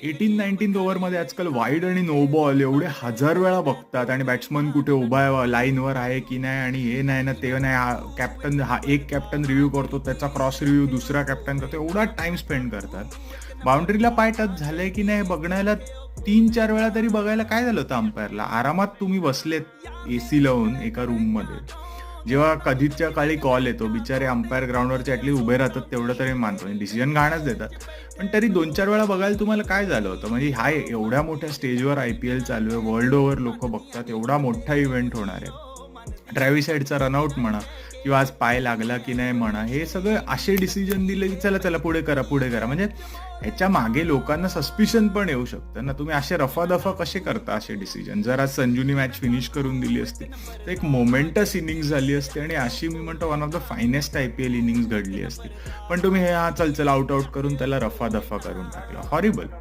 18-19 ओव्हरमध्ये आजकाल वाईड आणि no ball एवढे हजार वेळा बघतात आणि बॅट्समन कुठे उभा आहे, लाईनवर आहे की नाही, आणि हे नाही ना ते नाही, कॅप्टन हा एक कॅप्टन रिव्ह्यू करतो, त्याचा क्रॉस रिव्ह्यू दुसरा कॅप्टन करतो, एवढा टाइम स्पेंड करतात. बाउंड्रीला पाय टच झालंय की नाही बघण्याला 3-4 वेळा तरी बघायला काय झालं होतं अंपायरला. आरामात तुम्ही बसलेत एसी लावून एका रूम मध्ये. जेव्हा कधीच्या काळी कॉल येतो, बिचारे अंपायर ग्राउंडवरचे ऍटलीस्ट उभे राहतात, तेवढं तरी मानतो, डिसिजन घाणच देतात. पण तरी 2-4 वेळा बघायला तुम्हाला काय झालं होतं. म्हणजे हा एवढ्या मोठ्या स्टेजवर IPL चालू आहे, वर्ल्ड ओव्हर लोक बघतात, एवढा मोठा इव्हेंट होणार आहे. ट्रॅव्हिस हेडचा रनआउट म्हणा किंवा आज पाय लागला की नाही म्हणा, हे सगळं असे डिसिजन दिले की चला चला पुढे करा पुढे करा. म्हणजे ह्याच्या मागे लोकांना सस्पिशन पण येऊ शकतं ना. तुम्ही असे रफादफा कसे करता असे डिसिजन. जर आज संजूनी मॅच फिनिश करून दिली असती तर एक मोमेंटस इनिंग झाली असती आणि अशी मी म्हणतो one of the finest IPL innings घडली असती. पण तुम्ही हे चल चल आउट आउट करून त्याला रफादफा करून टाकला. हॉरिबल.